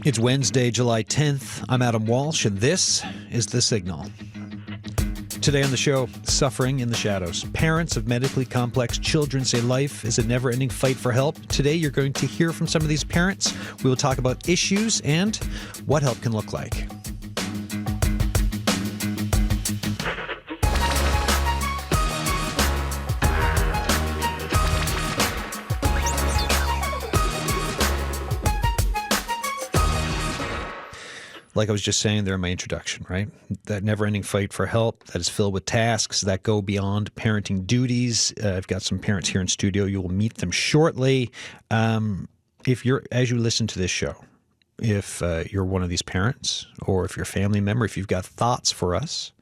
It's Wednesday, July 10th. I'm Adam Walsh, and this is The Signal. Today on the show, suffering in the shadows. Parents of medically complex children say life is a never-ending fight for help. Today, you're going to hear from some of these parents. We will talk about issues and what help can look like. Like I was just saying there in my introduction, right? That never-ending fight for help that is filled with tasks that go beyond parenting duties. I've got some parents here in studio. You will meet them shortly. As you listen to this show, if you're one of these parents or if you're a family member, if you've got thoughts for us,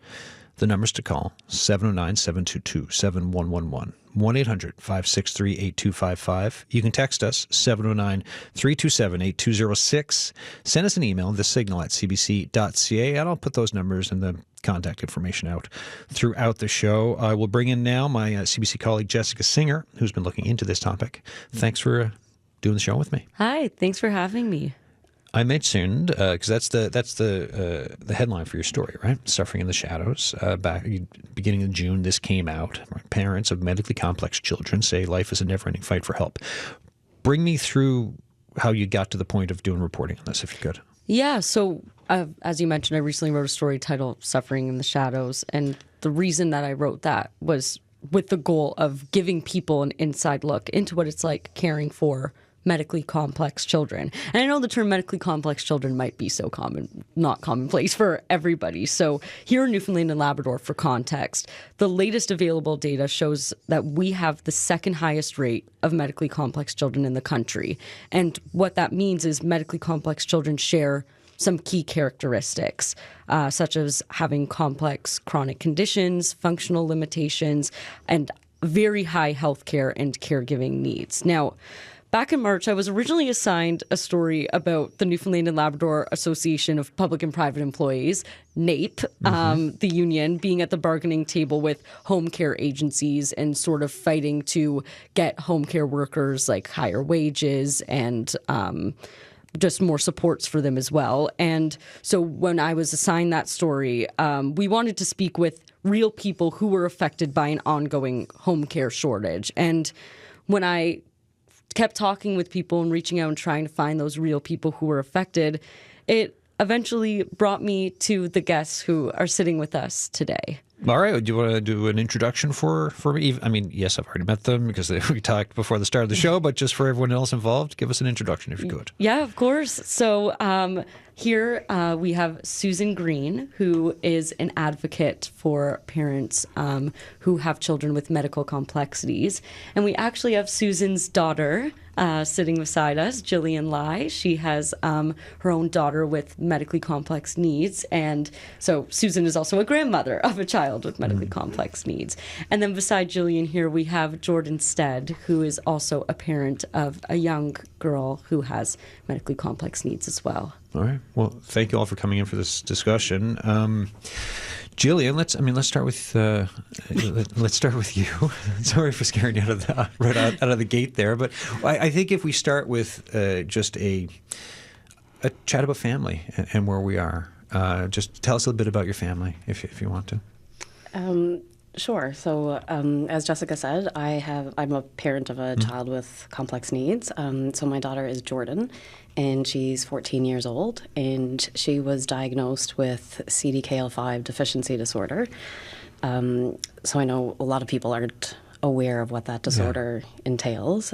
the numbers to call, 709-722-7111. 1-800-563-8255. You can text us, 709-327-8206. Send us an email, thesignal@cbc.ca, and I'll put those numbers and the contact information out throughout the show. I will bring in now my CBC colleague, Jessica Singer, who's been looking into this topic. Thanks for doing the show with me. Hi, thanks for having me. I mentioned, because that's the headline for your story, right? Suffering in the shadows. Back beginning of June, this came out. Parents of medically complex children say life is a never-ending fight for help. Bring me through how you got to the point of doing reporting on this, if you could. Yeah, so as you mentioned, I recently wrote a story titled Suffering in the Shadows, and the reason that I wrote that was with the goal of giving people an inside look into what it's like caring for medically complex children. And I know the term medically complex children might be so not commonplace for everybody. So here in Newfoundland and Labrador, for context, the latest available data shows that we have the second highest rate of medically complex children in the country. And what that means is medically complex children share some key characteristics, such as having complex chronic conditions, functional limitations, and very high healthcare and caregiving needs. Now, back in March, I was originally assigned a story about the Newfoundland and Labrador Association of Public and Private Employees, NAPE, the union, being at the bargaining table with home care agencies and sort of fighting to get home care workers like higher wages and just more supports for them as well. And so when I was assigned that story, we wanted to speak with real people who were affected by an ongoing home care shortage. And when I kept talking with people and reaching out and trying to find those real people who were affected, it eventually brought me to the guests who are sitting with us today. All right. Do you want to do an introduction for me? I mean, yes, I've already met them because we talked before the start of the show, but just for everyone else involved, give us an introduction if you could. Yeah, of course. So here we have Susan Green, who is an advocate for parents who have children with medical complexities. And we actually have Susan's daughter sitting beside us, Jillian Lai. She has her own daughter with medically complex needs. And so Susan is also a grandmother of a child with medically complex needs. And then beside Jillian here, we have Jordan Stead, who is also a parent of a young girl who has medically complex needs as well. All right. Well, thank you all for coming in for this discussion. Jillian, let's start with let's start with you. Sorry for scaring you out of the gate there, but I think if we start with just a chat about family and where we are, just tell us a little bit about your family, if you want to. Sure. So, as Jessica said, I'm a parent of a child with complex needs. So my daughter is Jordan, and she's 14 years old, and she was diagnosed with CDKL5 deficiency disorder. So I know a lot of people aren't aware of what that disorder entails.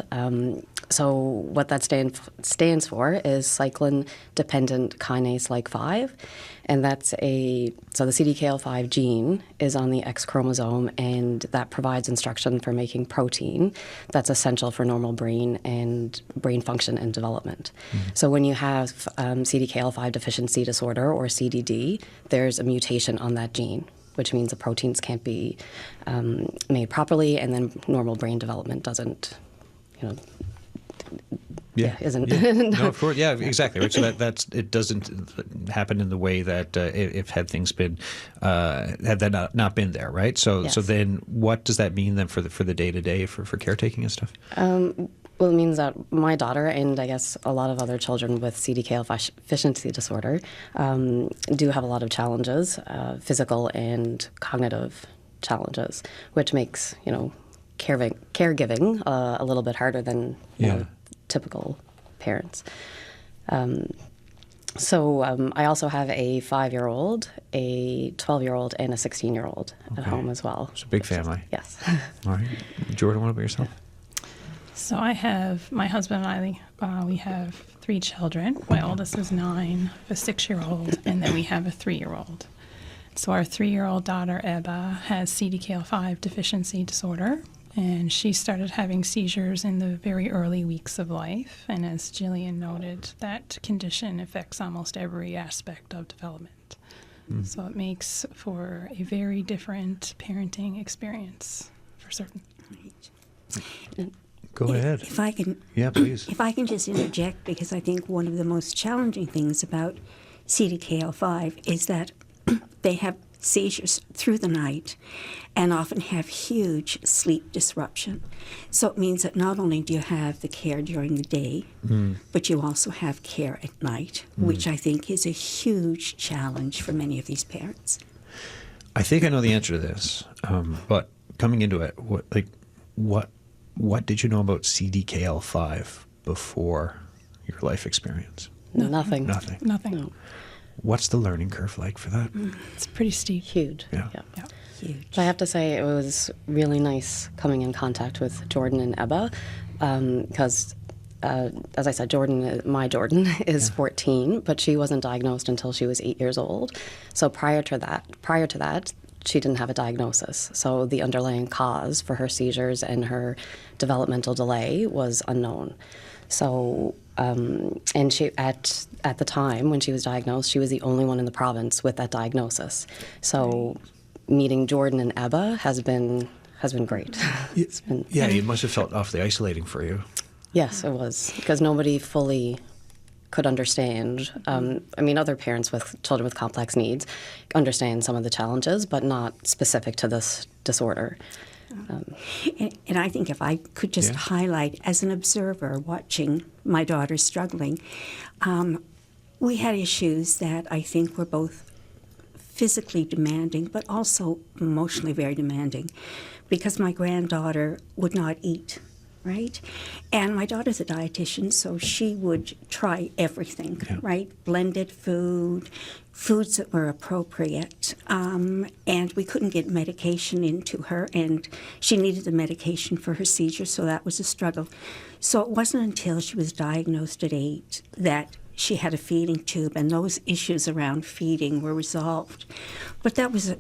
So what that stands for is cyclin-dependent kinase-like 5, and so the CDKL5 gene is on the X chromosome, and that provides instruction for making protein that's essential for normal brain and brain function and development. So when you have CDKL5 deficiency disorder, or CDD, there's a mutation on that gene, which means the proteins can't be made properly, and then normal brain development doesn't, isn't. Yeah. No, of course. Yeah, exactly. Right. So it doesn't happen in the way that if had things been had that not been there, right? So Yes. So then what does that mean then for the day to day for caretaking and stuff? Well, it means that my daughter and I guess a lot of other children with CDKL deficiency disorder do have a lot of challenges, physical and cognitive challenges, which makes, caregiving a little bit harder than typical parents. So I also have a 5-year-old, a 12-year-old, and a 16-year-old at home as well. It's a big family. Yes. All right. Jordan, what about yourself? So I have my husband and I, we have 3 children. My oldest is 9, a 6-year-old, and then we have a 3-year-old. So our 3-year-old daughter, Ebba, has CDKL5 deficiency disorder, and she started having seizures in the very early weeks of life. And as Jillian noted, that condition affects almost every aspect of development. So it makes for a very different parenting experience for certain. Go ahead. If I can, Yeah, please. if I can just interject, because I think one of the most challenging things about CDKL5 is that they have seizures through the night and often have huge sleep disruption. So it means that not only do you have the care during the day, but you also have care at night, which I think is a huge challenge for many of these parents. I think I know the answer to this, but coming into it, what did you know about CDKL5 before your life experience? Nothing. Nothing. No. What's the learning curve like for that? It's pretty steep. Huge. Yeah. Huge. So I have to say it was really nice coming in contact with Jordan and Ebba because, as I said, my Jordan is 14, but she wasn't diagnosed until she was 8 years old. So prior to that, she didn't have a diagnosis. So the underlying cause for her seizures and her developmental delay was unknown. So, and she at the time when she was diagnosed, she was the only one in the province with that diagnosis. So, meeting Jordan and Ebba has been great. It's been, It must have felt awfully isolating for you. yes, it was because nobody fully could understand. Other parents with children with complex needs understand some of the challenges, but not specific to this disorder. And I think if I could just highlight, as an observer watching my daughter struggling, we had issues that I think were both physically demanding, but also emotionally very demanding, because my granddaughter would not eat, right? And my daughter's a dietitian, so she would try everything, right? Blended food, foods that were appropriate, and we couldn't get medication into her, and she needed the medication for her seizure, so that was a struggle. So it wasn't until she was diagnosed at 8 that she had a feeding tube, and those issues around feeding were resolved. But that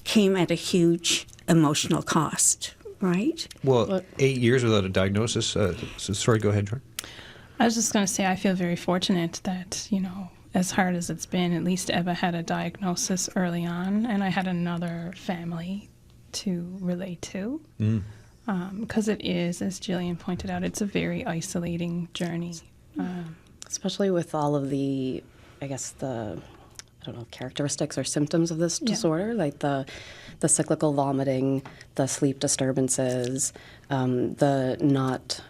came at a huge emotional cost, right? Well, 8 years without a diagnosis. Sorry, go ahead, Jordan. I was just going to say I feel very fortunate that, as hard as it's been, at least Ebba had a diagnosis early on, and I had another family to relate to. Because it is, as Jillian pointed out, it's a very isolating journey. Especially with all of the, characteristics or symptoms of this disorder, like the cyclical vomiting, the sleep disturbances, the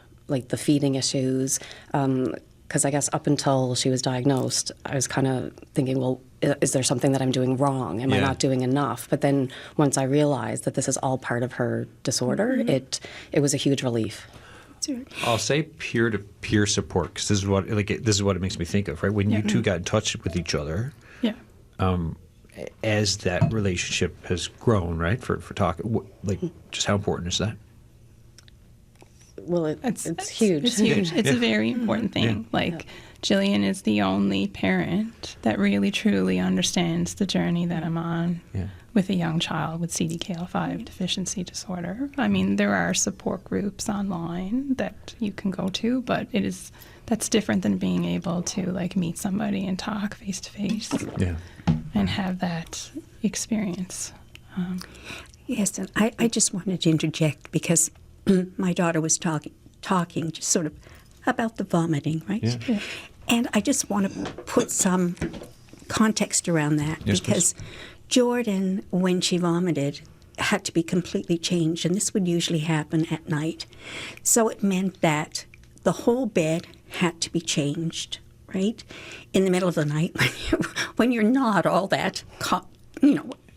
feeding issues. Because I guess up until she was diagnosed, I was kind of thinking, well, is there something that I'm doing wrong? Am I not doing enough? But then once I realized that this is all part of her disorder, it was a huge relief. I'll say peer-to-peer support, because this is what it makes me think of, right? When you two got in touch with each other, as that relationship has grown, right? For talking, just how important is that? Well, it's huge. It's huge. It's a very important thing. Jillian is the only parent that really truly understands the journey that I'm on with a young child with CDKL5 deficiency disorder. I mean, there are support groups online that you can go to, but that's different than being able to meet somebody and talk face to face and have that experience. Yes, and I just wanted to interject because my daughter was talking just sort of about the vomiting, right? Yeah. And I just want to put some context around that because Jordan, when she vomited, had to be completely changed, and this would usually happen at night. So it meant that the whole bed had to be changed, right? In the middle of the night when you're not all that,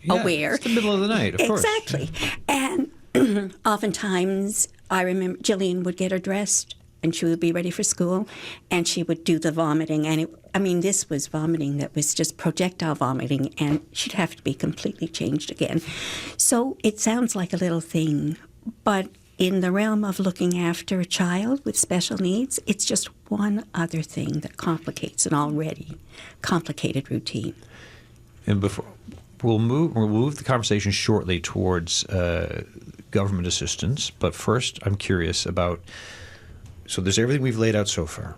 aware. It's the middle of the night, of course. Exactly. And oftentimes, I remember Jillian would get her dressed and she would be ready for school and she would do the vomiting. And this was vomiting that was just projectile vomiting, and she'd have to be completely changed again. So it sounds like a little thing, but in the realm of looking after a child with special needs, it's just one other thing that complicates an already complicated routine. And before we'll move the conversation shortly towards government assistance, but first I'm curious about, so there's everything we've laid out so far,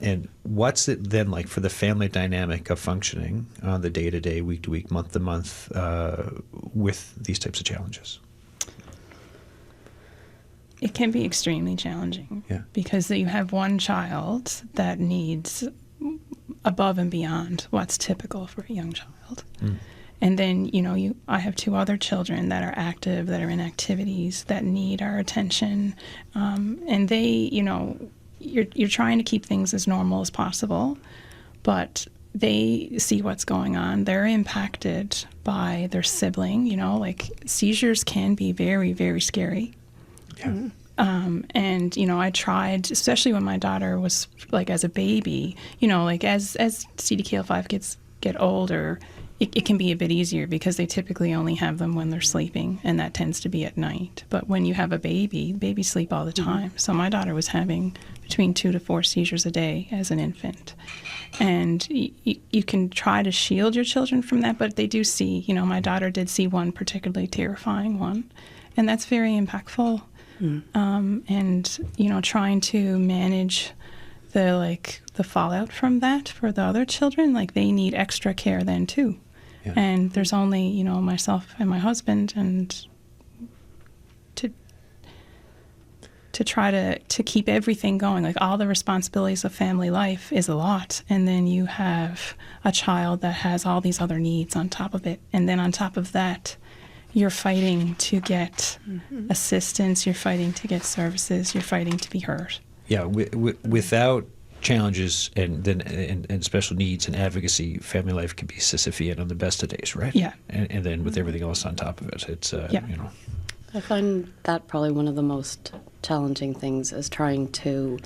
and what's it then like for the family dynamic of functioning on the day-to-day, week-to-week, month-to-month with these types of challenges? It can be extremely challenging, because you have one child that needs above and beyond what's typical for a young child. And then, I have two other children that are active, that are in activities that need our attention. And they, you're trying to keep things as normal as possible, but they see what's going on. They're impacted by their sibling, like seizures can be very, very scary. Yeah. And, I tried, especially when my daughter was like as a baby, as CDKL5 get older, it can be a bit easier because they typically only have them when they're sleeping, and that tends to be at night. But when you have a baby, babies sleep all the time. So my daughter was having between 2 to 4 seizures a day as an infant. And you can try to shield your children from that, but they do see, my daughter did see one particularly terrifying one, and that's very impactful. And trying to manage the fallout from that for the other children, they need extra care then too. Yeah. And there's only myself and my husband, and to try to keep everything going, all the responsibilities of family life is a lot, and then you have a child that has all these other needs on top of it, and then on top of that, you're fighting to get assistance, you're fighting to get services, you're fighting to be heard. Yeah, without challenges and special needs and advocacy, family life can be Sisyphean on the best of days, right? Yeah. And then with everything else on top of it, it's, I find that probably one of the most challenging things is trying to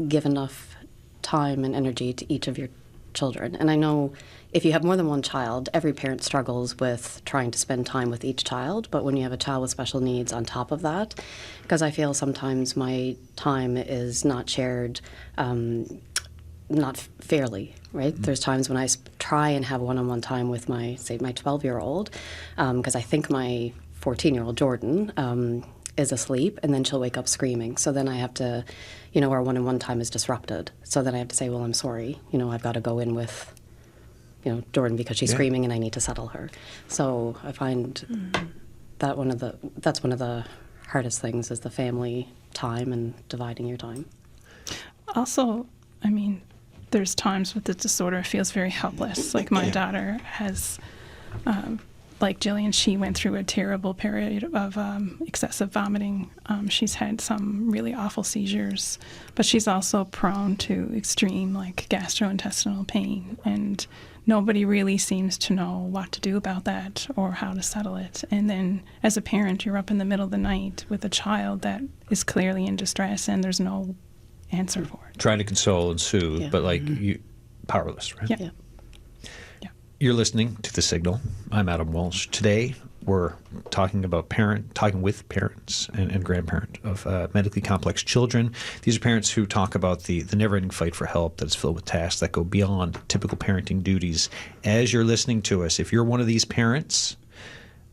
give enough time and energy to each of your children. And I know if you have more than one child, every parent struggles with trying to spend time with each child. But when you have a child with special needs on top of that, because I feel sometimes my time is not shared, not fairly, right? There's times when I try and have one-on-one time with my 12-year-old, because I think my 14-year-old Jordan is asleep, and then she'll wake up screaming. So then I have to, our one-on-one time is disrupted. So then I have to say, well, I'm sorry, I've got to go in with Jordan because she's screaming and I need to settle her. So I find that that's one of the hardest things is the family time and dividing your time. Also, there's times with the disorder it feels very helpless. Like my daughter has, like Jillian, she went through a terrible period of excessive vomiting. She's had some really awful seizures, but she's also prone to extreme gastrointestinal pain, and nobody really seems to know what to do about that or how to settle it. And then as a parent, you're up in the middle of the night with a child that is clearly in distress and there's no answer for it. Trying to console and soothe, but you powerless, right? Yeah. You're listening to The Signal. I'm Adam Walsh. Today, we're talking with parents and grandparents of medically complex children. These are parents who talk about the never-ending fight for help that is filled with tasks that go beyond typical parenting duties. As you're listening to us, if you're one of these parents,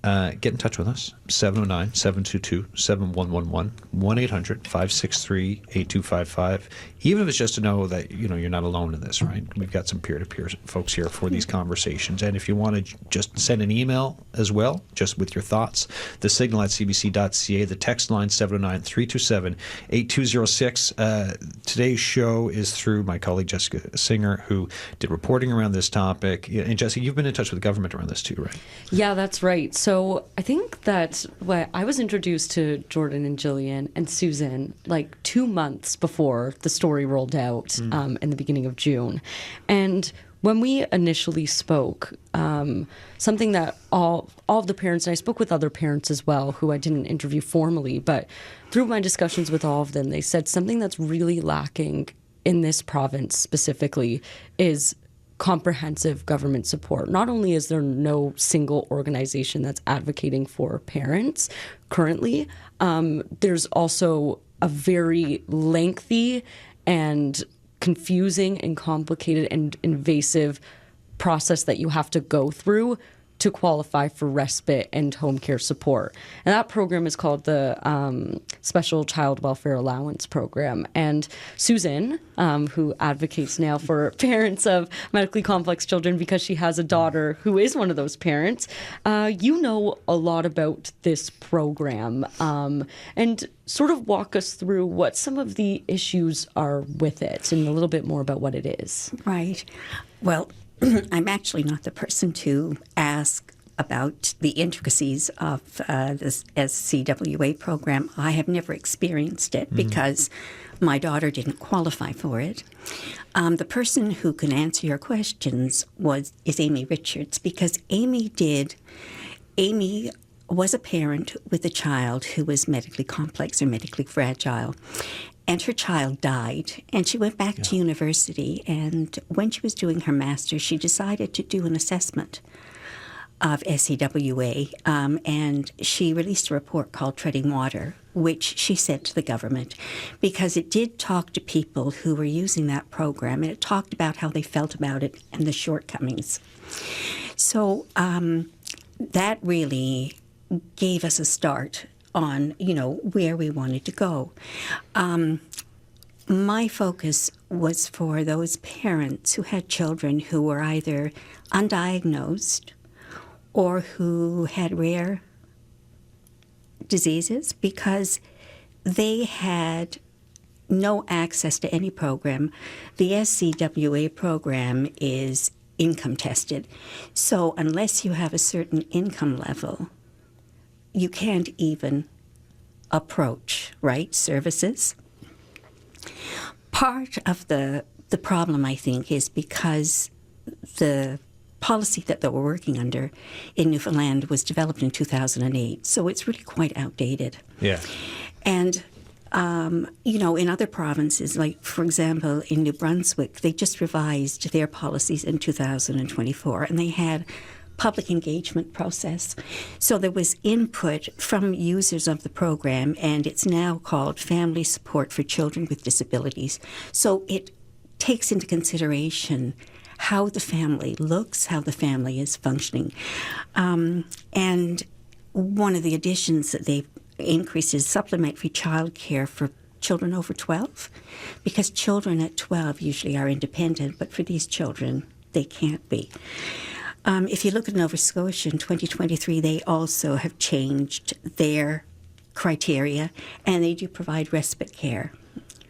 get in touch with us, 709-722-7111, 1-800-563-8255. Even if it's just to know that you're not alone in this, right? We've got some peer-to-peer folks here for these conversations. And if you want to just send an email as well, just with your thoughts, thesignal@cbc.ca, the text line 709-327-8206. Today's show is through my colleague Jessica Singer, who did reporting around this topic. And Jessica, you've been in touch with the government around this too, right? Yeah, that's right. So So I think that I was introduced to Jordan and Jillian and Susan like 2 months before the story rolled out in the beginning of June. And when we initially spoke, something that all of the parents, and I spoke with other parents as well, who I didn't interview formally, but through my discussions with all of them, they said something that's really lacking in this province specifically is comprehensive government support. Not only is there no single organization that's advocating for parents currently, there's also a very lengthy and confusing and complicated and invasive process that you have to go through to qualify for respite and home care support. And that program is called the Special Child Welfare Allowance Program. And Susan, who advocates now for parents of medically complex children because she has a daughter who is one of those parents, you know a lot about this program, and sort of walk us through what some of the issues are with it and a little bit more about what it is. Right. Well, I'm actually not the person to ask about the intricacies of this SCWA program. I have never experienced it because my daughter didn't qualify for it. The person who can answer your questions is Amy Richards, because Amy was a parent with a child who was medically complex or medically fragile. And her child died, and she went back to university. And when she was doing her master's, she decided to do an assessment of SCWA, and she released a report called Treading Water, which she sent to the government because it did talk to people who were using that program, and it talked about how they felt about it and the shortcomings. So that really gave us a start on, where we wanted to go. My focus was for those parents who had children who were either undiagnosed or who had rare diseases because they had no access to any program. The SCWA program is income tested. So unless you have a certain income level, you can't even approach, services. Part of the problem, I think, is because the policy that they were working under in Newfoundland was developed in 2008, so it's really quite outdated. Yeah. And, in other provinces, like, for example, in New Brunswick, they just revised their policies in 2024, and they had public engagement process. So there was input from users of the program, and it's now called Family Support for Children with Disabilities. So it takes into consideration how the family looks, how the family is functioning. And one of the additions that they've increased is supplementary childcare for children over 12, because children at 12 usually are independent, but for these children, they can't be. If you look at Nova Scotia in 2023, they also have changed their criteria, and they do provide respite care,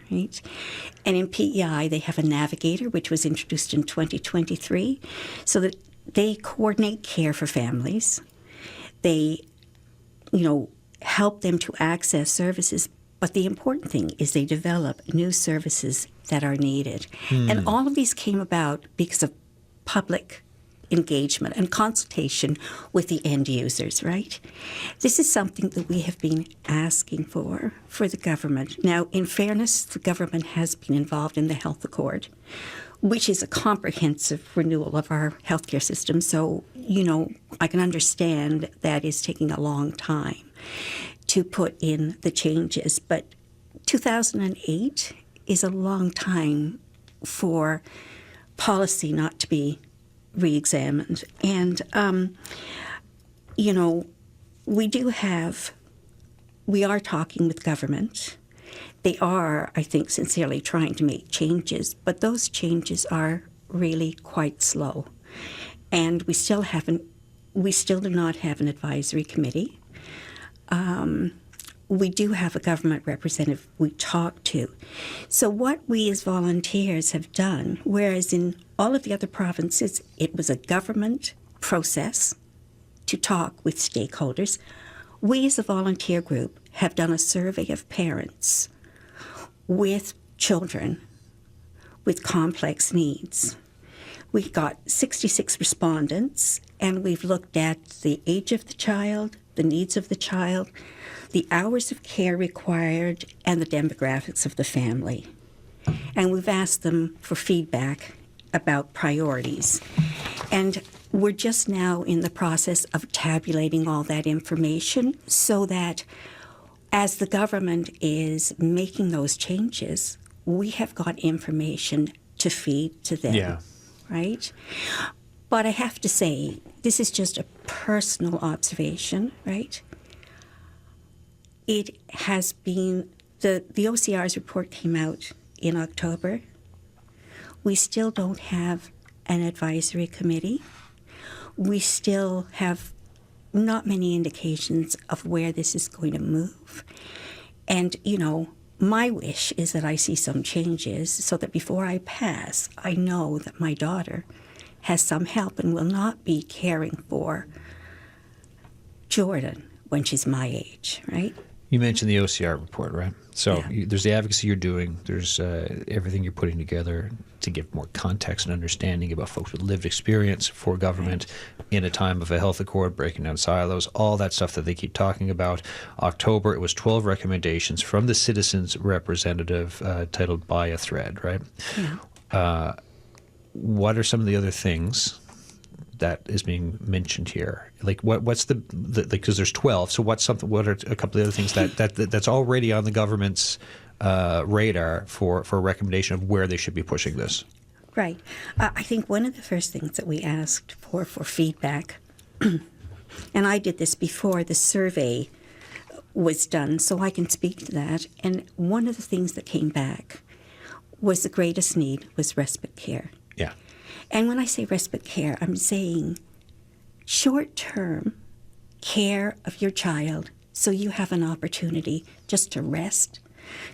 right? And in PEI, they have a navigator, which was introduced in 2023, so that they coordinate care for families. They, help them to access services, but the important thing is they develop new services that are needed. And all of these came about because of public engagement and consultation with the end users, right? This is something that we have been asking for the government. Now, in fairness, the government has been involved in the Health Accord, which is a comprehensive renewal of our healthcare system. So, I can understand that is taking a long time to put in the changes. But 2008 is a long time for policy not to be re-examined. And, we are talking with government. They are, I think, sincerely trying to make changes, but those changes are really quite slow. And we still do not have an advisory committee. We do have a government representative we talk to. So what we as volunteers have done, whereas in all of the other provinces, it was a government process to talk with stakeholders. We as a volunteer group have done a survey of parents with children with complex needs. We got 66 respondents, and we've looked at the age of the child, the needs of the child, the hours of care required, and the demographics of the family. And we've asked them for feedback about priorities. And we're just now in the process of tabulating all that information so that as the government is making those changes, we have got information to feed to them. Yeah. Right? But I have to say, this is just a personal observation, right? It has been, the OCR's report came out in October. We still don't have an advisory committee. We still have not many indications of where this is going to move. And, you know, my wish is that I see some changes so that before I pass, I know that my daughter has some help and will not be caring for Jordan when she's my age, right? You mentioned the OCR report, right? So Yeah. there's the advocacy you're doing. There's everything you're putting together to give more context and understanding about folks with lived experience for government in a time of a health accord, breaking down silos, all that stuff that they keep talking about. October, it was 12 recommendations from the citizens representative titled By a Thread, right? Yeah. What are some of the other things that is being mentioned here? Like what's the like, because there's 12, so what are a couple of other things that's already on the government's radar for a recommendation of where they should be pushing this? Right. I think one of the first things that we asked for feedback, and I did this before the survey was done, so I can speak to that, and one of the things that came back was the greatest need was respite care. Yeah. And when I say respite care, I'm saying short-term care of your child so you have an opportunity just to rest,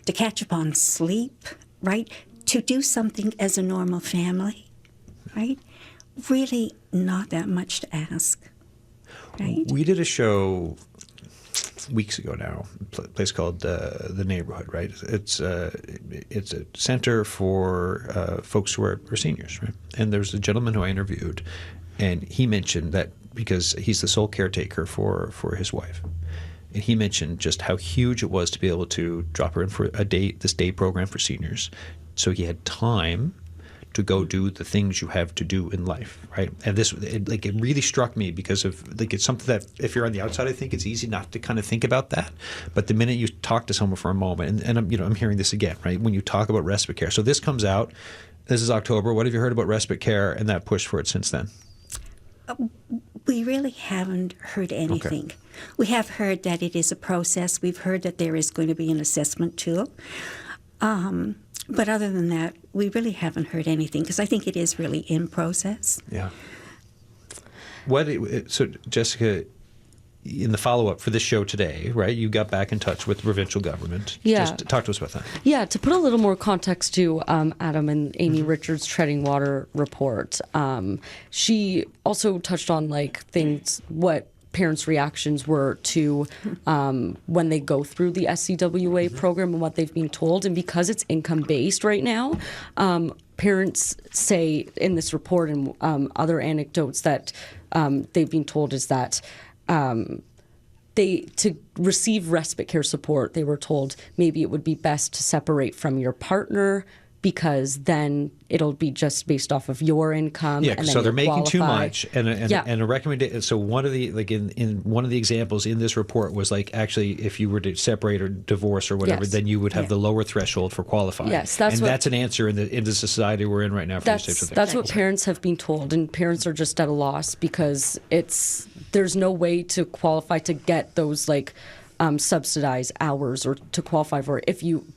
to catch up on sleep, right? To do something as a normal family, right? Really not that much to ask, right? We did a show weeks ago now, a place called The Neighborhood, right? It's a center for folks who are seniors, right? And there's a gentleman who I interviewed, and he mentioned that because he's the sole caretaker for his wife. And he mentioned just how huge it was to be able to drop her in for this day program for seniors. So he had time to go do the things you have to do in life, right? And it really struck me because of like it's something that if you're on the outside, I think it's easy not to kind of think about that. But the minute you talk to someone for a moment, and I'm hearing this again, right? When you talk about respite care, so this comes out. This is October. What have you heard about respite care and that push for it since then? We really haven't heard anything. Okay. We have heard that it is a process. We've heard that there is going to be an assessment tool. But other than that, we really haven't heard anything because I think it is really in process. Yeah. So, Jessica, in the follow-up for this show today, right, you got back in touch with the provincial government. Yeah. Just talk to us about that. Yeah, to put a little more context to Adam and Amy Richards' Treading Water report, she also touched on like things, what parents' reactions were to when they go through the SCWA program and what they've been told. And because it's income-based right now, parents say in this report and other anecdotes that they've been told is that to receive respite care support, they were told maybe it would be best to separate from your partner because then it'll be just based off of your income. Yeah, and so then they're making too qualify. much, and a recommendation. So one of the in one of the examples in this report was like actually if you were to separate or divorce or whatever, Yes. then you would have the lower threshold for qualifying. Yes, that's an answer in the society we're in right now for these types of things. That's what parents have been told, and parents are just at a loss because there's no way to qualify to get those like subsidized hours or to qualify for it if you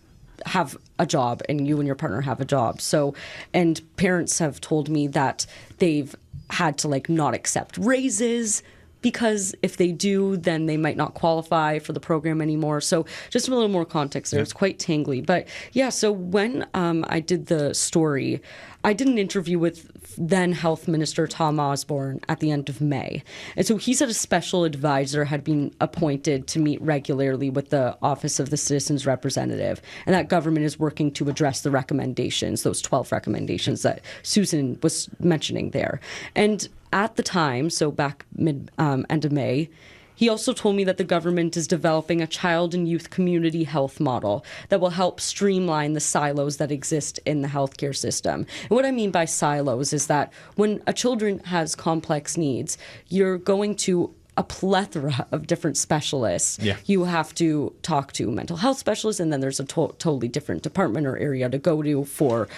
have a job and you and your partner have a job. So, and parents have told me that they've had to like not accept raises because if they do, then they might not qualify for the program anymore. So just a little more context there. It's quite tangly. But yeah, so when I did the story, I did an interview with then Health Minister Tom Osborne at the end of May. And so he said a special advisor had been appointed to meet regularly with the Office of the Citizens Representative, and that government is working to address the recommendations, those 12 recommendations that Susan was mentioning there. And at the time, so back end of May, he also told me that the government is developing a child and youth community health model that will help streamline the silos that exist in the healthcare system. And what I mean by silos is that when a children has complex needs, you're going to a plethora of different specialists. Yeah. You have to talk to mental health specialists, and then there's a totally different department or area to go to for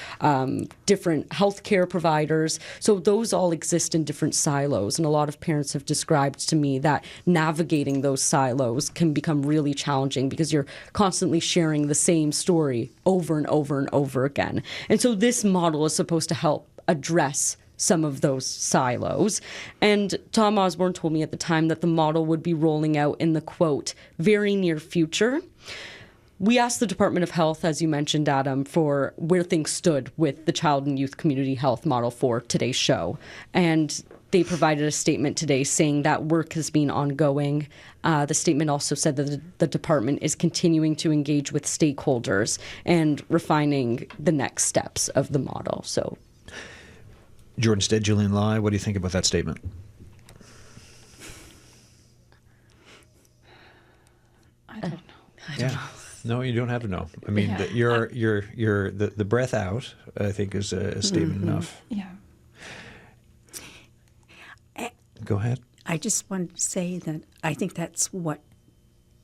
different healthcare providers. So those all exist in different silos, and a lot of parents have described to me that navigating those silos can become really challenging because you're constantly sharing the same story over and over and over again. And so this model is supposed to help address some of those silos. And Tom Osborne told me at the time that the model would be rolling out in the, quote, very near future. We asked the Department of Health, as you mentioned, Adam, for where things stood with the child and youth community health model for today's show. And they provided a statement today saying that work has been ongoing. The statement also said that the department is continuing to engage with stakeholders and refining the next steps of the model. So, Jordan Stead, Julian Lai, what do you think about that statement? I don't know. I don't know. No, you don't have to know. I mean, the breath out, I think, is a statement enough. Yeah. Go ahead. I just wanted to say that I think that's what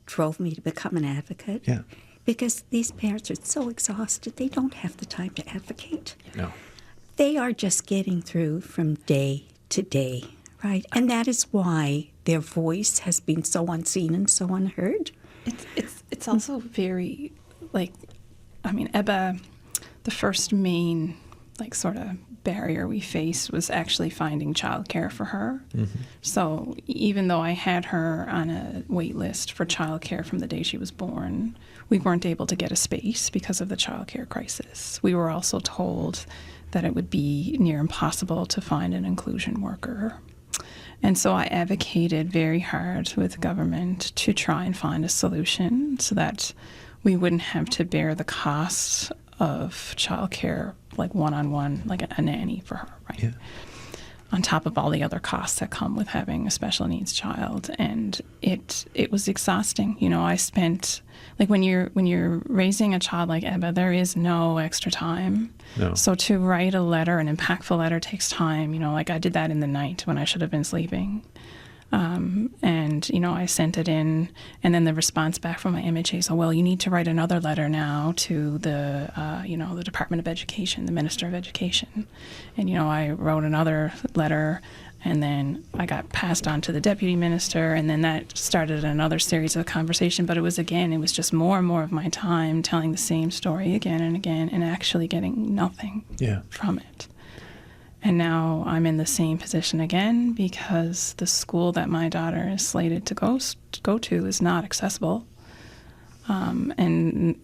drove me to become an advocate. Yeah. Because these parents are so exhausted, they don't have the time to advocate. No. They are just getting through from day to day, right? And that is why their voice has been so unseen and so unheard. It's also very, like, I mean, Ebba, the first main, like, sort of barrier we faced was actually finding childcare for her. Mm-hmm. So even though I had her on a wait list for childcare from the day she was born, we weren't able to get a space because of the childcare crisis. We were also told that it would be near impossible to find an inclusion worker. And so I advocated very hard with government to try and find a solution so that we wouldn't have to bear the cost of childcare, like one-on-one, like a nanny for her, right? Yeah. On top of all the other costs that come with having a special needs child. And it was exhausting. You know, I spent, like, when you're raising a child like Ebba, there is no extra time. No. So to write a letter, an impactful letter, takes time. You know, like, I did that in the night when I should have been sleeping. And, you know, I sent it in, and then the response back from my MHA, so, well, you need to write another letter now to the, the Department of Education, the Minister of Education. And, you know, I wrote another letter, and then I got passed on to the Deputy Minister, and then that started another series of conversation. But it was just more and more of my time telling the same story again and again and actually getting nothing from it. And now I'm in the same position again because the school that my daughter is slated to go to is not accessible. And,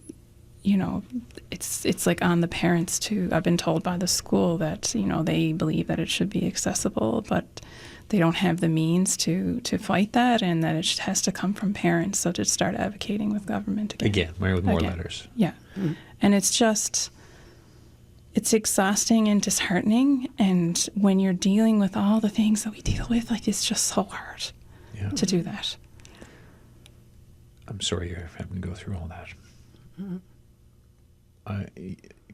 you know, it's like on the parents to, I've been told by the school that, you know, they believe that it should be accessible, but they don't have the means to fight that, and that it has to come from parents. So to start advocating with government again. With more letters. Yeah. Mm-hmm. And it's exhausting and disheartening, and when you're dealing with all the things that we deal with, like, it's just so hard to do that. I'm sorry you're having to go through all that. Mm-hmm.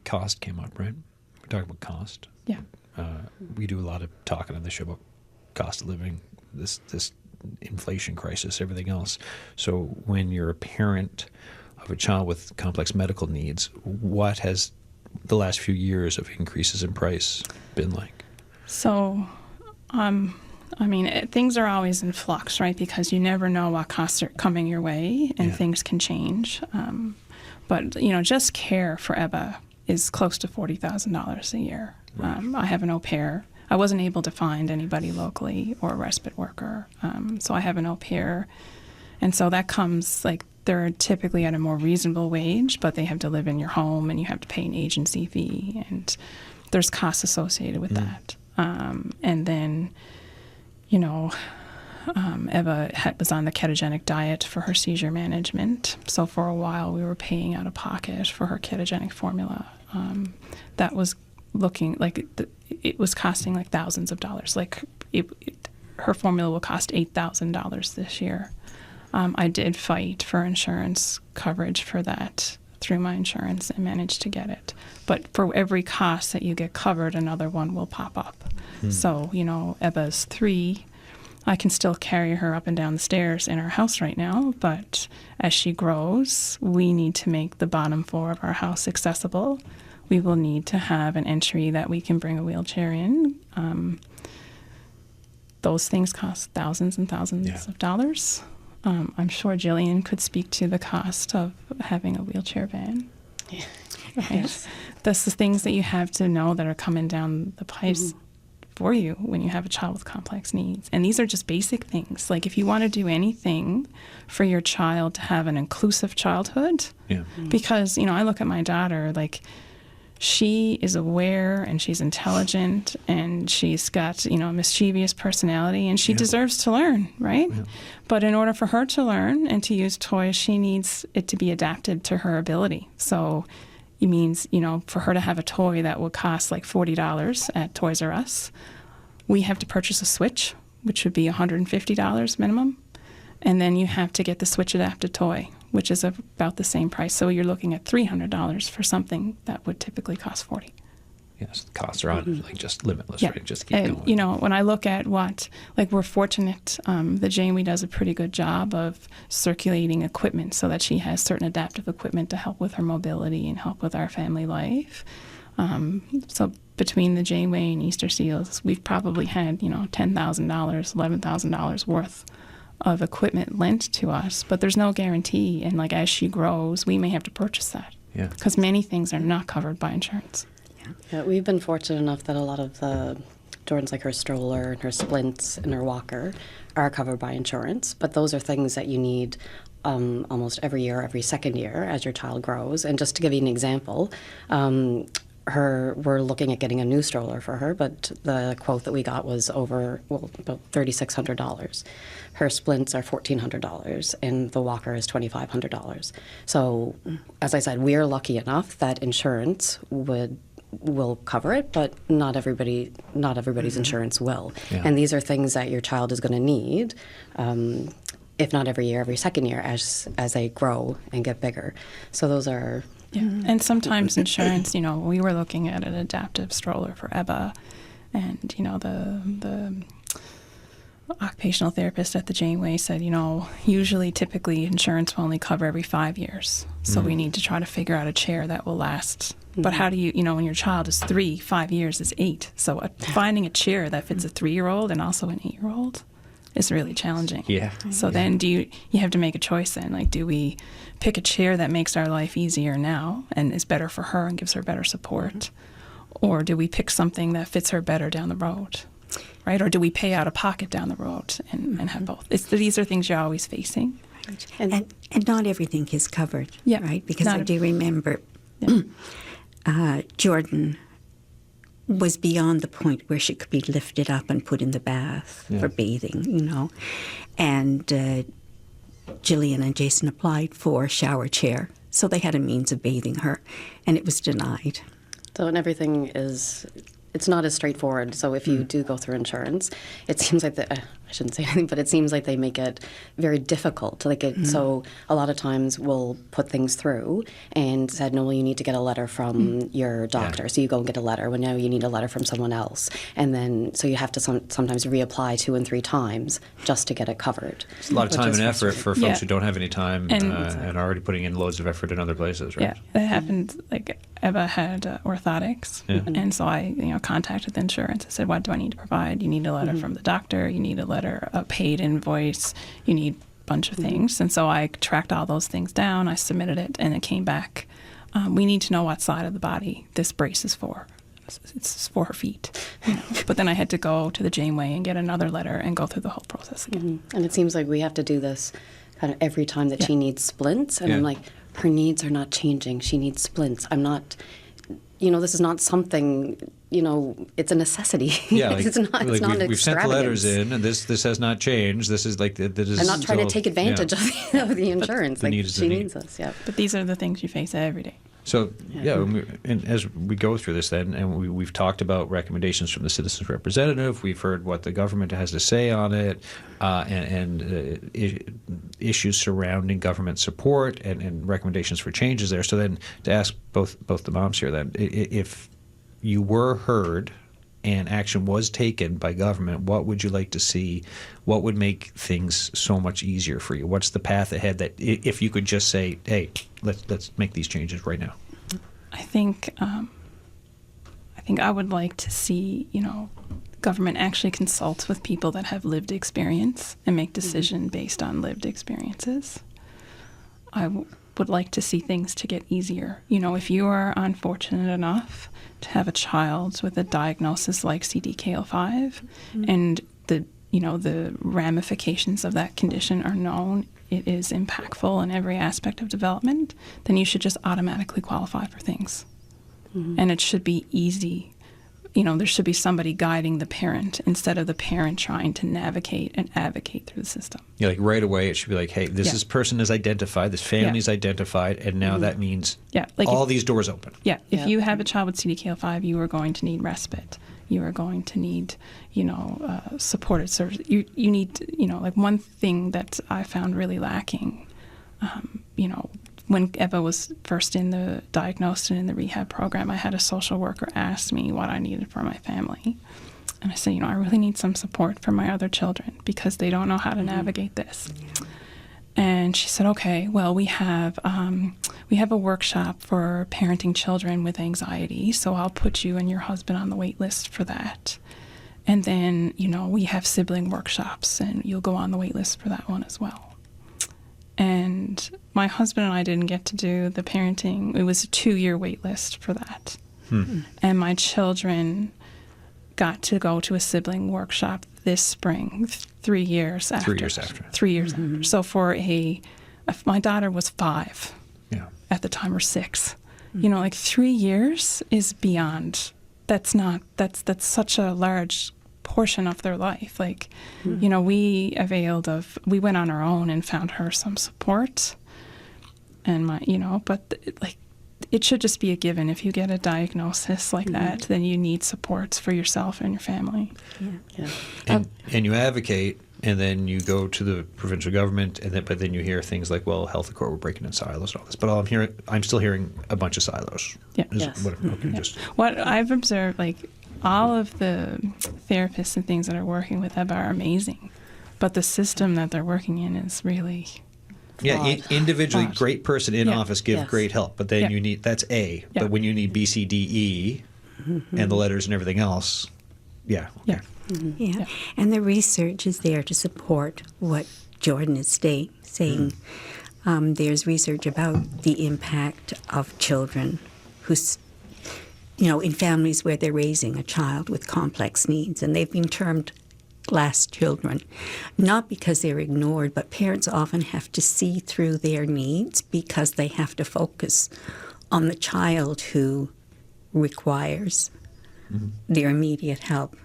Cost came up, right? We're talking about cost. Yeah. We do a lot of talking on the show about cost of living, this inflation crisis, everything else. So when you're a parent of a child with complex medical needs, what has the last few years of increases in price been like? So, I mean, things are always in flux, right? Because you never know what costs are coming your way, and things can change. But, you know, just care for Ebba is close to $40,000 a year. Right. I have an au pair. I wasn't able to find anybody locally or a respite worker. So I have an au pair. And so that comes, like, they're typically at a more reasonable wage, but they have to live in your home and you have to pay an agency fee, and there's costs associated with that. And then, you know, Eva was on the ketogenic diet for her seizure management. So for a while we were paying out of pocket for her ketogenic formula. That was looking like it was costing like thousands of dollars. Like her formula will cost $8,000 this year. I did fight for insurance coverage for that through my insurance and managed to get it. But for every cost that you get covered, another one will pop up. So, you know, Eba's 3. I can still carry her up and down the stairs in our house right now, but as she grows, we need to make the bottom floor of our house accessible. We will need to have an entry that we can bring a wheelchair in. Those things cost thousands and thousands of dollars. I'm sure Jillian could speak to the cost of having a wheelchair van. Yeah. Right? Yes. That's the things that you have to know that are coming down the pipes for you when you have a child with complex needs. And these are just basic things. Like, if you want to do anything for your child to have an inclusive childhood, because, you know, I look at my daughter, like, she is aware and she's intelligent and she's got, you know, a mischievous personality, and she deserves to learn, right? But in order for her to learn and to use toys, she needs it to be adapted to her ability. So it means, you know, for her to have a toy that would cost like $40 at Toys R Us, we have to purchase a Switch, which would be $150 minimum. And then you have to get the Switch adapted toy, which is about the same price. So you're looking at $300 for something that would typically cost $40. Yes, the costs are on like just limitless, Yeah. right? Just keep And, going. you know, when I look at what, like, we're fortunate, the Janeway does a pretty good job of circulating equipment so that she has certain adaptive equipment to help with her mobility and help with our family life. So between the Janeway and Easter Seals, we've probably had, you know, $10,000, $11,000 worth of equipment lent to us, but there's no guarantee. And, like, as she grows, we may have to purchase that. Yeah. Because many things are not covered by insurance. Yeah, we've been fortunate enough that a lot of the Jordan's, like her stroller and her splints and her walker, are covered by insurance. But those are things that you need almost every year, every second year as your child grows. And just to give you an example, we're looking at getting a new stroller for her, but the quote that we got was about $3,600. Her splints are $1,400, and the walker is $2,500. So, as I said, we are lucky enough that insurance will cover it, but not everybody's insurance will. Yeah. And these are things that your child is going to need, if not every year, every second year, as they grow and get bigger. So those are. Yeah, and sometimes insurance, you know, we were looking at an adaptive stroller for Eba, and, you know, the occupational therapist at the Janeway said, you know, typically insurance will only cover every 5 years. So we need to try to figure out a chair that will last. But how do you know, when your child is 3, 5 years is 8. So finding a chair that fits a 3-year-old and also an 8-year-old is really challenging. Yeah. So then you have to make a choice then. Like, do we pick a chair that makes our life easier now and is better for her and gives her better support? Or do we pick something that fits her better down the road? Right? Or do we pay out of pocket down the road and have both? These are things you're always facing. Right. And not everything is covered, Yeah, right? Because not I do remember Yeah. Jordan was beyond the point where she could be lifted up and put in the bath for bathing, you know. And Jillian and Jason applied for a shower chair, so they had a means of bathing her, and it was denied. So, and everything it's not as straightforward. So if you do go through insurance, it seems like I shouldn't say anything, but it seems like they make it very difficult. So a lot of times we'll put things through and said, no, well, you need to get a letter from your doctor. Yeah. So you go and get a letter. Well, now you need a letter from someone else. And then, so you have to sometimes reapply 2 and 3 times just to get it covered. It's a lot of time and effort for folks who don't have any time and are already putting in loads of effort in other places, right? Yeah, that happened. Like, Eva had orthotics, and so I, contacted the insurance. I said, "What do I need to provide? You need a letter from the doctor. You need a letter, a paid invoice. You need a bunch of things." And so I tracked all those things down. I submitted it, and it came back. We need to know what side of the body this brace is for. it's 4 feet. But then I had to go to the Janeway and get another letter and go through the whole process again. And it seems like we have to do this kind of every time that she needs splints. And I'm like, her needs are not changing. She needs splints. I'm not, this is not something, it's a necessity. Yeah, it's not an we've sent the extravagance. letters in, and this has not changed. This is like that is. I'm not trying to take advantage of the insurance. The Like, need is the she need. needs us, yeah. But these are the things you face every day. So and as we go through this, then, and we've talked about recommendations from the citizens' representative, we've heard what the government has to say on it, and issues surrounding government support and recommendations for changes there. So then, to ask both the moms here, then, if you were heard and action was taken by government, what would you like to see? What would make things so much easier for you? What's the path ahead that if you could just say, hey, let's make these changes right now? I think I would like to see, government actually consult with people that have lived experience and make decisions based on lived experiences. I would like to see things to get easier. If you are unfortunate enough to have a child with a diagnosis like CDKL5 and the ramifications of that condition are known, it is impactful in every aspect of development, then you should just automatically qualify for things. And it should be easy. There should be somebody guiding the parent instead of the parent trying to navigate and advocate through the system. Yeah, like right away, it should be like, hey, this person is identified, this family is identified, and now that means all these doors open. Yeah, if you have a child with CDKL5, you are going to need respite. You are going to need, supported service. You need, like one thing that I found really lacking, when Eva was first diagnosed and in the rehab program, I had a social worker ask me what I needed for my family. And I said, I really need some support for my other children because they don't know how to navigate this. And she said, okay, well, we have a workshop for parenting children with anxiety, so I'll put you and your husband on the wait list for that. And then, we have sibling workshops, and you'll go on the wait list for that one as well. And my husband and I didn't get to do the parenting. It was a 2-year wait list for that. And my children got to go to a sibling workshop this spring, 3 years after. 3 years after. 3 years after. So my daughter was 5 at the time, or 6. 3 years is beyond. That's such a large portion of their life. We went on our own and found her some support. And it should just be a given. If you get a diagnosis like that, then you need supports for yourself and your family. And you advocate, and then you go to the provincial government, but then you hear things like, well, health accord, we're breaking in silos and all this. But I'm still hearing a bunch of silos. What I've observed, all of the therapists and things that are working with Eva are amazing, but the system that they're working in is really individually, great person in office give great help, but then you need that's A. But when you need B, C, D, E, and the letters and everything else, And the research is there to support what Jordan is saying. There's research about the impact of children who's in families where they're raising a child with complex needs, and they've been termed glass children, not because they're ignored, but parents often have to see through their needs because they have to focus on the child who requires their immediate help.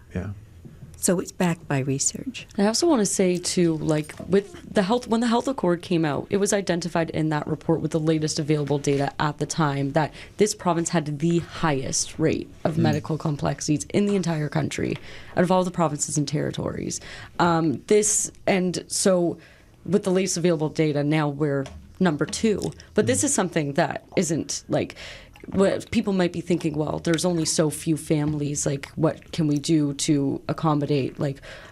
So it's backed by research. I also want to say too, with the health, when the health accord came out, it was identified in that report with the latest available data at the time that this province had the highest rate of medical complexities in the entire country out of all the provinces and territories. So with the latest available data, now we're number 2. But this is something that isn't what people might be thinking, well, there's only so few families, what can we do to accommodate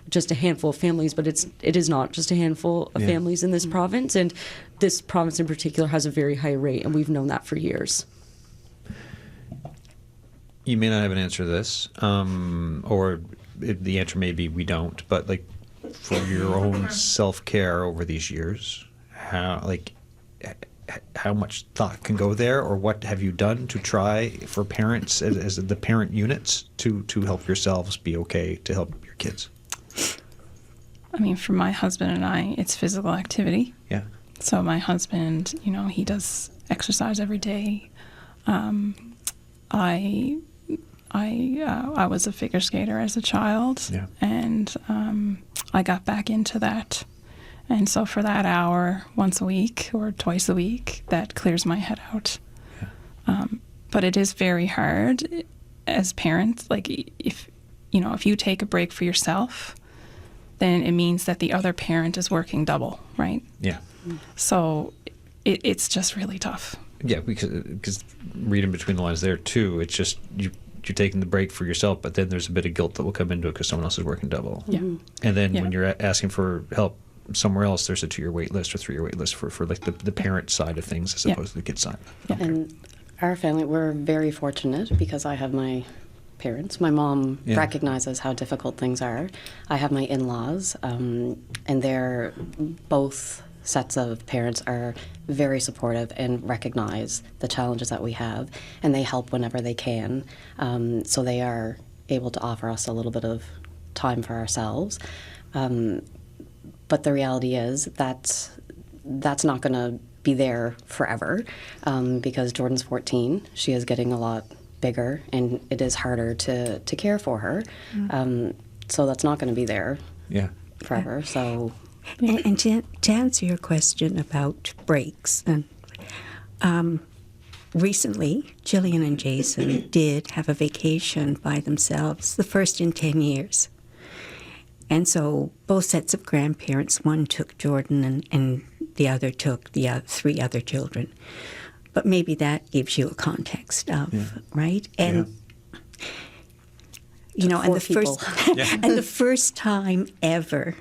just a handful of families? But it is not just a handful of families in this province, and this province in particular has a very high rate, and we've known that for years. You may not have an answer to this, or the answer may be we don't, but for your own self-care over these years, how much thought can go there, or what have you done to try for parents as the parent units to help yourselves be okay to help your kids? I mean, for my husband and I, it's physical activity. Yeah. So my husband, he does exercise every day. I was a figure skater as a child, Yeah. and I got back into that. And so for that hour once a week or twice a week, that clears my head out. Yeah. But it is very hard as parents. Like if you take a break for yourself, then it means that the other parent is working double, right? Yeah. So it's just really tough. Yeah, because reading between the lines there too, it's just you're taking the break for yourself, but then there's a bit of guilt that will come into it because someone else is working double. Yeah. And then Yeah. when you're asking for help somewhere else, there's a 2-year wait list or 3-year wait list for like the parent side of things as Yeah. opposed to the kid side. Yeah. And our family, we're very fortunate because I have my parents. My mom Yeah. recognizes how difficult things are. I have my in-laws, and they're both sets of parents are very supportive and recognize the challenges that we have, and they help whenever they can. So they are able to offer us a little bit of time for ourselves. But the reality is that's not going to be there forever, because Jordan's 14. She is getting a lot bigger, and it is harder to care for her. So that's not going to be there Yeah. forever. So And to answer your question about breaks, and recently, Jillian and Jason did have a vacation by themselves, the first in 10 years. And so both sets of grandparents, one took Jordan and the other took the 3 other children. But maybe that gives you a context of, right? And, and the 4 people. and the first time ever,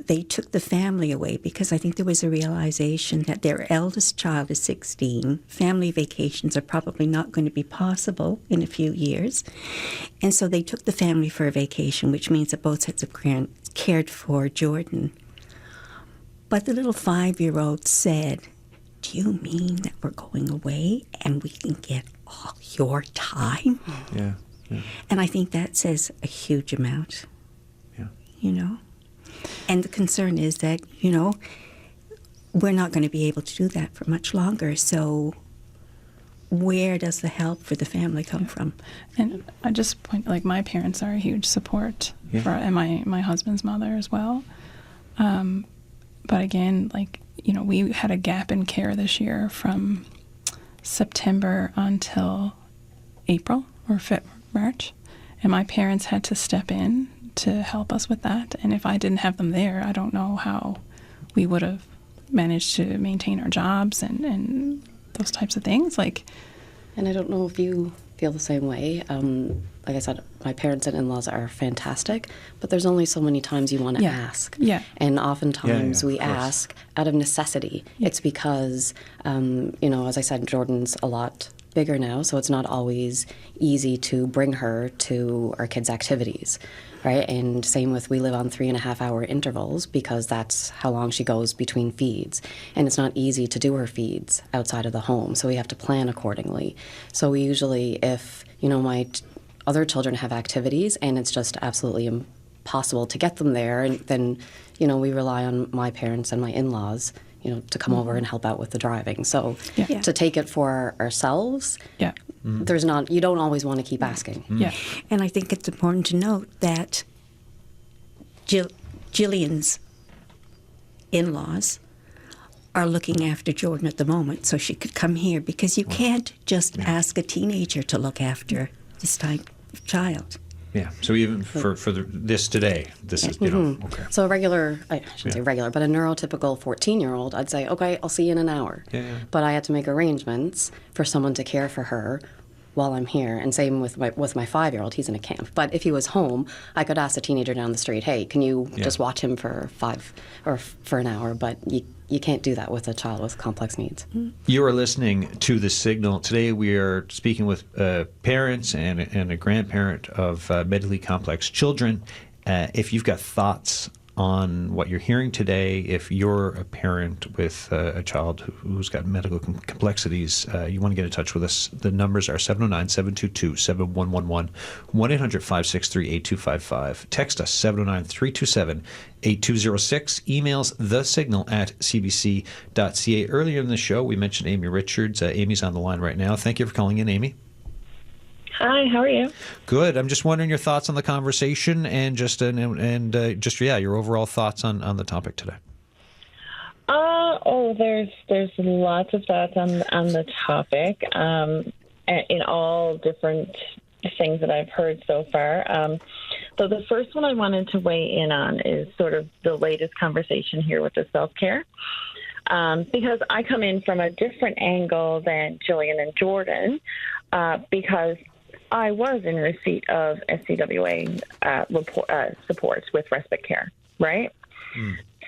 they took the family away because I think there was a realization that their eldest child is 16. Family vacations are probably not going to be possible in a few years. And so they took the family for a vacation, which means that both sets of parents cared for Jordan. But the little 5-year-old said, "Do you mean that we're going away and we can get all your time?" Yeah. Yeah. And I think that says a huge amount, Yeah. And the concern is that, we're not going to be able to do that for much longer. So where does the help for the family come from? And I just point, like, my parents are a huge support Yeah. and my husband's mother as well. But again, we had a gap in care this year from September until April or March. And my parents had to step in to help us with that. And if I didn't have them there, I don't know how we would have managed to maintain our jobs and those types of things. And I don't know if you feel the same way. Like I said, my parents and in-laws are fantastic, but there's only so many times you want to ask. Yeah. And oftentimes Yeah, we of course. ask out of necessity. Yeah. It's because, as I said, Jordan's a lot bigger now, so it's not always easy to bring her to our kids' activities, right? And same with, we live on 3.5-hour intervals because that's how long she goes between feeds. And it's not easy to do her feeds outside of the home, so we have to plan accordingly. So we usually, if, my other children have activities and it's just absolutely impossible to get them there, and then, we rely on my parents and my in-laws, to come over and help out with the driving. So Yeah. to take it for ourselves, Yeah. you don't always want to keep asking. Yeah. And I think it's important to note that Jillian's in-laws are looking after Jordan at the moment, so she could come here, because you can't just ask a teenager to look after this type of child. Yeah. So even for this today, this is, okay. So I shouldn't say regular, but a neurotypical 14-year-old, I'd say, okay, I'll see you in an hour. Yeah. But I had to make arrangements for someone to care for her while I'm here. And same with my 5-year-old, he's in a camp. But if he was home, I could ask a teenager down the street, hey, can you just watch him for 5 or for an hour? But you can't do that with a child with complex needs. You are listening to The Signal. Today we are speaking with parents and a grandparent of medically complex children. If you've got thoughts on what you're hearing today, if you're a parent with a child who's got medical complexities, you want to get in touch with us. The numbers are 709-722-7111, 1-800-563-8255. Text us, 709-327-8206. Emails thesignal@cbc.ca. Earlier in the show, we mentioned Amy Richards. Amy's on the line right now. Thank you for calling in, Amy. Hi, how are you? Good. I'm just wondering your thoughts on the conversation and just your overall thoughts on the topic today. There's lots of thoughts on the topic, in all different things that I've heard so far. So the first one I wanted to weigh in on is sort of the latest conversation here with the self-care, because I come in from a different angle than Jillian and Jordan, because I was in receipt of SCWA supports with respite care, right?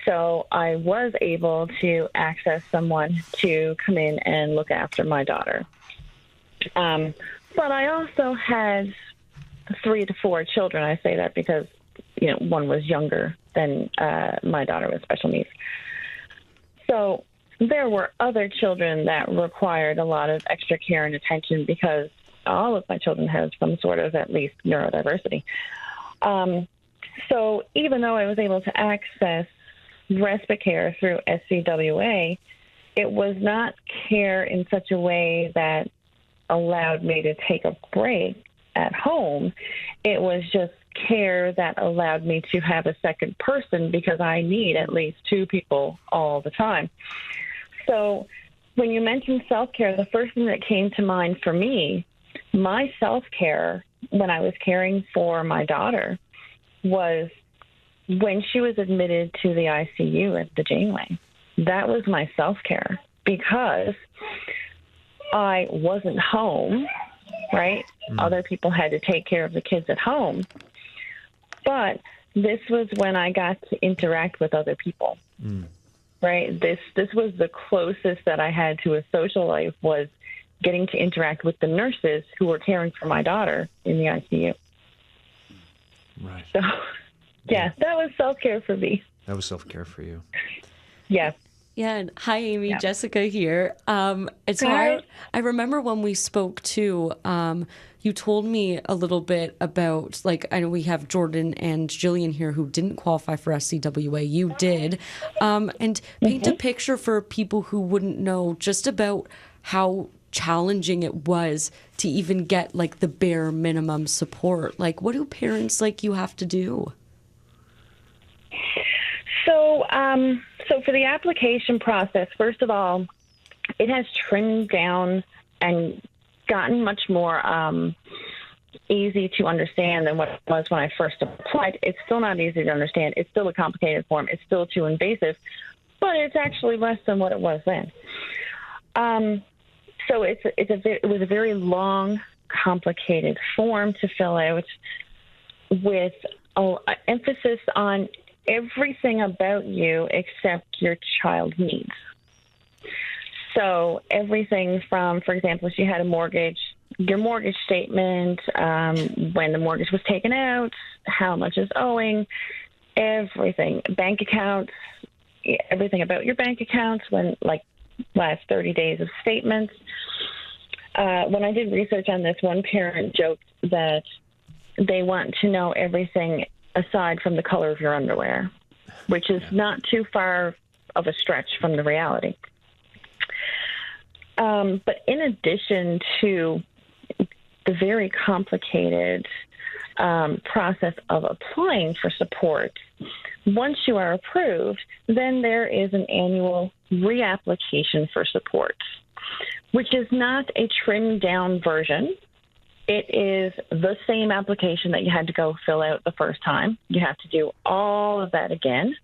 So I was able to access someone to come in and look after my daughter. But I also had 3 to 4 children. I say that because, one was younger than my daughter with special needs. So there were other children that required a lot of extra care and attention because all of my children have some sort of at least neurodiversity. So even though I was able to access respite care through SCWA, it was not care in such a way that allowed me to take a break at home. It was just care that allowed me to have a second person because I need at least 2 people all the time. So when you mentioned self-care, the first thing that came to mind for me, my self-care when I was caring for my daughter was when she was admitted to the ICU at the Janeway. That was my self-care because I wasn't home, right? Other people had to take care of the kids at home. But this was when I got to interact with other people, right? This was the closest that I had to a social life, was getting to interact with the nurses who were caring for my daughter in the ICU. Right. So, yeah, that was self-care for me. That was self-care for you. Yeah. Yeah. And hi, Amy. Yeah. Jessica here. And so Hi. I remember when we spoke too, you told me a little bit about, I know we have Jordan and Jillian here who didn't qualify for SCWA. You did. And paint a picture for people who wouldn't know just about how challenging it was to even get the bare minimum support. What do parents like you have to do? So for the application process, first of all, it has trimmed down and gotten much more easy to understand than what it was when I first applied. It's still not easy to understand. It's still a complicated form. It's still too invasive, but it's actually less than what it was then. So it was a very long, complicated form to fill out with emphasis on everything about you except your child's needs. So everything from, for example, if you had a mortgage, your mortgage statement, when the mortgage was taken out, how much is owing, everything, bank accounts, everything about your bank accounts, last 30 days of statements. When I did research on this, one parent joked that they want to know everything aside from the color of your underwear, which is not too far of a stretch from the reality. But in addition to the very complicated process of applying for support, once you are approved, then there is an annual reapplication for support, which is not a trimmed down version. It is the same application that you had to go fill out the first time. You have to do all of that again.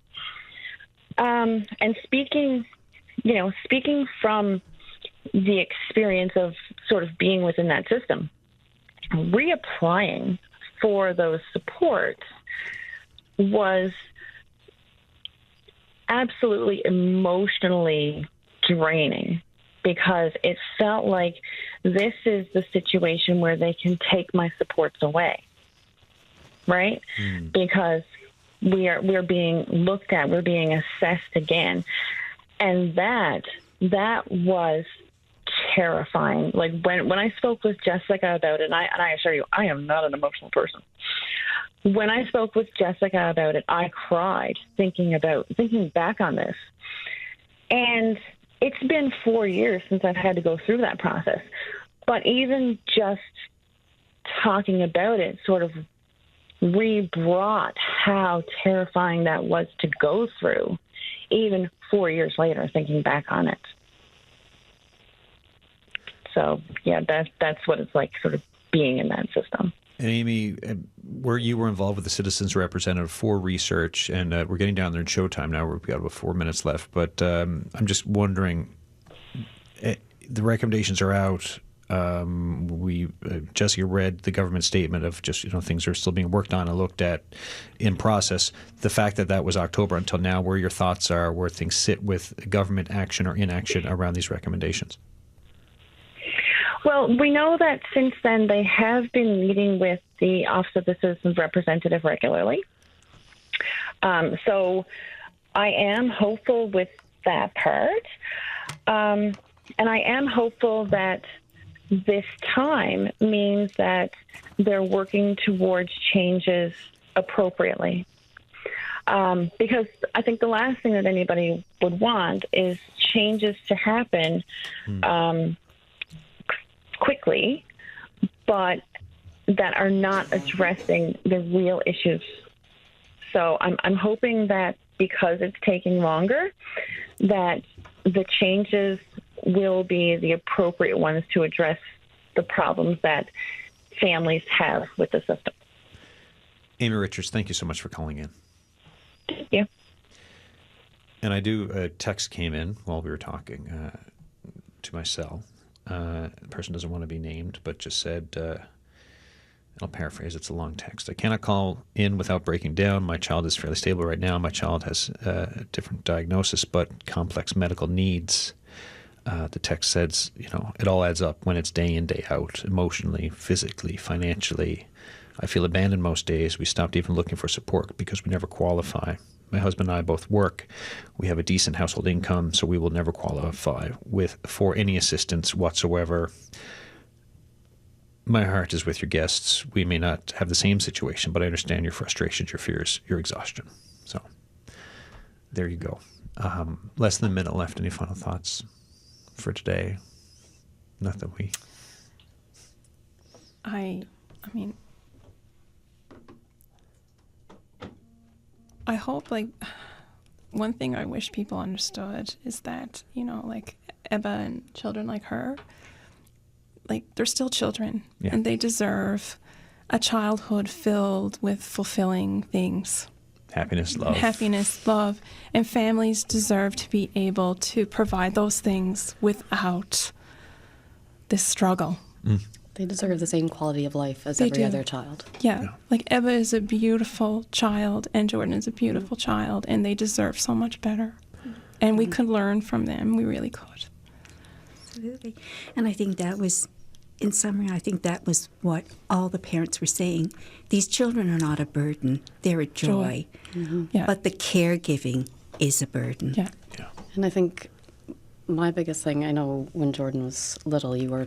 And speaking from the experience of sort of being within that system, reapplying for those supports was absolutely emotionally draining, because it felt like this is the situation where they can take my supports away, right? Because we're being looked at, we're being assessed again. And that was terrifying. Like when I spoke with Jessica about it, and I assure you, I am not an emotional person. When I spoke with Jessica about it, I cried thinking back on this. And it's been 4 years since I've had to go through that process. But even just talking about it sort of re-brought how terrifying that was to go through, even 4 years later, thinking back on it. So, yeah, that's what it's like sort of being in that system. And Amy, where you were involved with the citizens representative for research, and we're getting down there in showtime now. We've got about 4 minutes left, but I'm just wondering, the recommendations are out. Jessica read the government statement of just, things are still being worked on and looked at in process. The fact that was October until now, where your thoughts are, where things sit with government action or inaction around these recommendations. Well, we know that since then they have been meeting with the Office of the Citizens Representative regularly. So I am hopeful with that part. And I am hopeful that this time means that they're working towards changes appropriately. Because I think the last thing that anybody would want is changes to happen quickly, but that are not addressing the real issues. So I'm hoping that because it's taking longer, that the changes will be the appropriate ones to address the problems that families have with the system. Amy Richards, thank you so much for calling in. Thank you. And a text came in while we were talking to my cell. The person doesn't want to be named, but just said, I'll paraphrase, it's a long text. I cannot call in without breaking down. My child is fairly stable right now. My child has a different diagnosis, but complex medical needs. The text says, it all adds up when it's day in, day out, emotionally, physically, financially. I feel abandoned most days. We stopped even looking for support because we never qualify. My husband and I both work. We have a decent household income, so we will never qualify for any assistance whatsoever. My heart is with your guests. We may not have the same situation, but I understand your frustrations, your fears, your exhaustion. So there you go. Less than a minute left. Any final thoughts for today? Not that we... I hope, one thing I wish people understood is that, Ebba and children like her, they're still children, and they deserve a childhood filled with fulfilling things. Happiness, love. And families deserve to be able to provide those things without this struggle. They deserve the same quality of life as every other child. Yeah. Ebba is a beautiful child, and Jordan is a beautiful child, and they deserve so much better. And we could learn from them. We really could. Absolutely. And I think that was, in summary, that was what all the parents were saying. These children are not a burden. They're a joy. Mm-hmm. Yeah. But the caregiving is a burden. Yeah. And I think my biggest thing, I know when Jordan was little, you were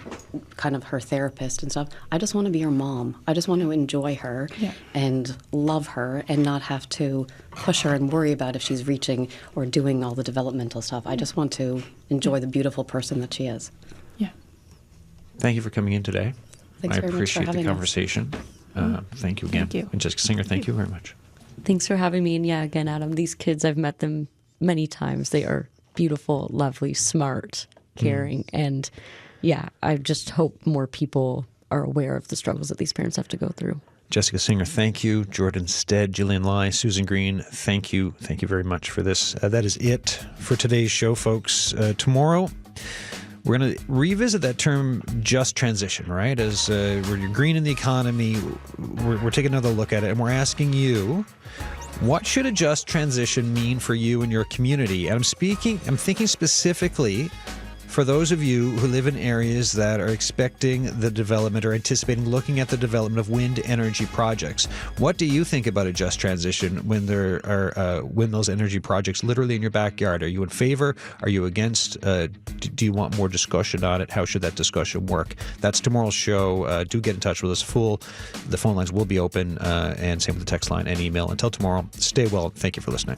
kind of her therapist and stuff. I just want to be her mom. I just want to enjoy her and love her and not have to push her and worry about if she's reaching or doing all the developmental stuff. I just want to enjoy the beautiful person that she is. Yeah. Thank you for coming in today. Thanks very much for appreciate having the us. conversation. Thank you again. Thank you. And Jessica Singer, thank you very much. Thanks for having me. And yeah, again, Adam, these kids, I've met them many times. They are beautiful, lovely, smart, caring. And yeah, I just hope more people are aware of the struggles that these parents have to go through. Jessica Singer, thank you. Jordan Stead, Gillian Lai, Susan Green, thank you. Thank you very much for this. That is it for today's show, folks. Tomorrow, we're going to revisit that term, just transition, right? As we're green in the economy, we're taking another look at it, and we're asking you, what should a just transition mean for you and your community? And I'm thinking specifically For those of you who live in areas that are expecting the development or anticipating looking at the development of wind energy projects, what do you think about a just transition when there are when those energy projects literally in your backyard? Are you in favor? Are you against? Do you want more discussion on it? How should that discussion work? That's tomorrow's show. Do get in touch with us. The phone lines will be open, and same with the text line and email. Until tomorrow, stay well. Thank you for listening.